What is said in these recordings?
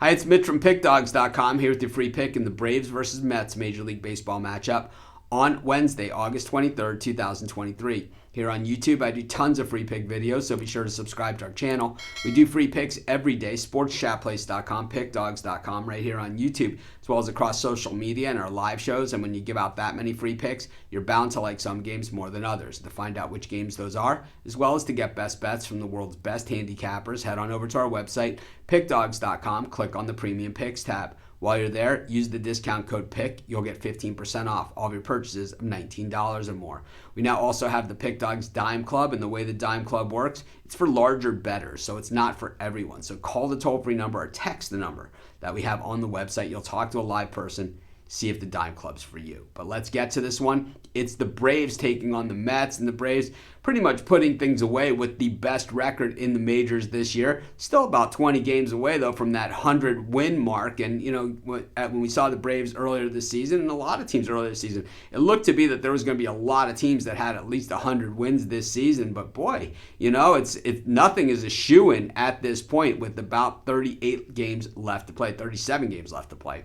Hi, it's Mitch from Pickdawgz.com here with your free pick in the Braves versus Mets Major League Baseball matchup on Wednesday, August 23rd, 2023. Here on YouTube, I do tons of free pick videos, so be sure to subscribe to our channel. We do free picks every day, sportschatplace.com, pickdawgz.com, right here on YouTube, as well as across social media and our live shows. And when you give out that many free picks, you're bound to like some games more than others. To find out which games those are, as well as to get best bets from the world's best handicappers, head on over to our website, pickdawgz.com, click on the Premium Picks tab. While you're there, use the discount code PICK. You'll get 15% off all of your purchases of $19 or more. We now also have the Pick Dawgz Dime Club, and the way the Dime Club works, it's for larger bettors, so it's not for everyone. So call the toll-free number or text the number that we have on the website. You'll talk to a live person, see if the Dime Club's for you. But let's get to this one. It's the Braves taking on the Mets, and the Braves pretty much putting things away with the best record in the majors this year. Still about 20 games away, though, from that 100-win mark. And, you know, when we saw the Braves earlier this season, and a lot of teams earlier this season, it looked to be that there was going to be a lot of teams that had at least 100 wins this season. But, boy, you know, it's nothing is a shoo-in at this point with about 38 games left to play, 37 games left to play.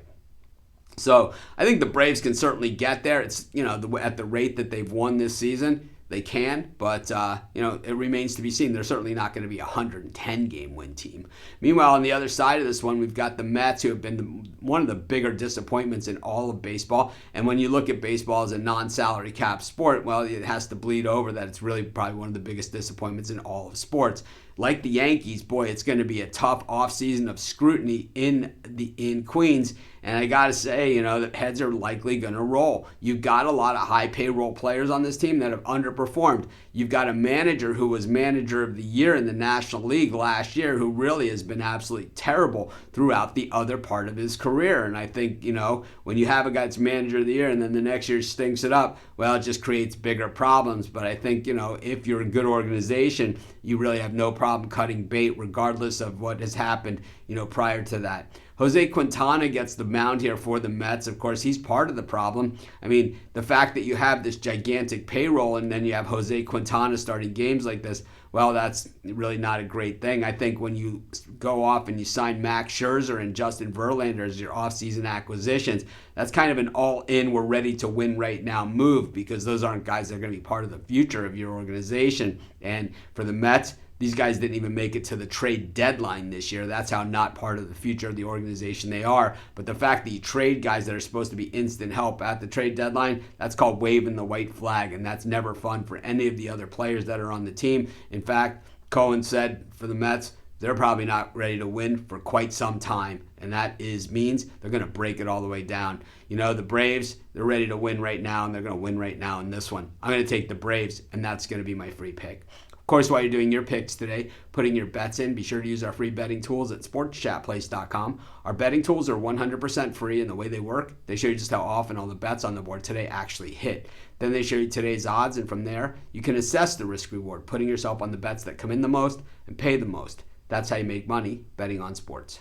So I think the Braves can certainly get there. It's, you know, at the rate that they've won this season, they can, but, you know, it remains to be seen. They're certainly not going to be a 110-game win team. Meanwhile, on the other side of this one, we've got the Mets, who have been one of the bigger disappointments in all of baseball. And when you look at baseball as a non-salary cap sport, well, it has to bleed over that it's really probably one of the biggest disappointments in all of sports. Like the Yankees, boy, it's going to be a tough offseason of scrutiny in Queens. And I got to say, you know, the heads are likely going to roll. You've got a lot of high payroll players on this team that have underperformed. You've got a manager who was manager of the year in the National League last year who really has been absolutely terrible throughout the other part of his career. And I think, you know, when you have a guy that's manager of the year and then the next year stinks it up, well, it just creates bigger problems. But I think, you know, if you're a good organization, you really have no problem cutting bait regardless of what has happened, you know, prior to that. Jose Quintana gets the mound here for the Mets. Of course, he's part of the problem. I mean, the fact that you have this gigantic payroll and then you have Jose Quintana starting games like this, well, that's really not a great thing. I think when you go off and you sign Max Scherzer and Justin Verlander as your offseason acquisitions, that's kind of an all-in, we're ready to win right now move, because those aren't guys that are going to be part of the future of your organization. And for the Mets, these guys didn't even make it to the trade deadline this year. That's how not part of the future of the organization they are. But the fact that you trade guys that are supposed to be instant help at the trade deadline, that's called waving the white flag, and that's never fun for any of the other players that are on the team. In fact, Cohen said for the Mets, they're probably not ready to win for quite some time, and that means they're going to break it all the way down. You know, the Braves, they're ready to win right now, and they're going to win right now in this one. I'm going to take the Braves, and that's going to be my free pick. Of course, while you're doing your picks today, putting your bets in, be sure to use our free betting tools at sportschatplace.com. Our betting tools are 100% free, and the way they work, they show you just how often all the bets on the board today actually hit. Then they show you today's odds, and from there, you can assess the risk-reward, putting yourself on the bets that come in the most and pay the most. That's how you make money betting on sports.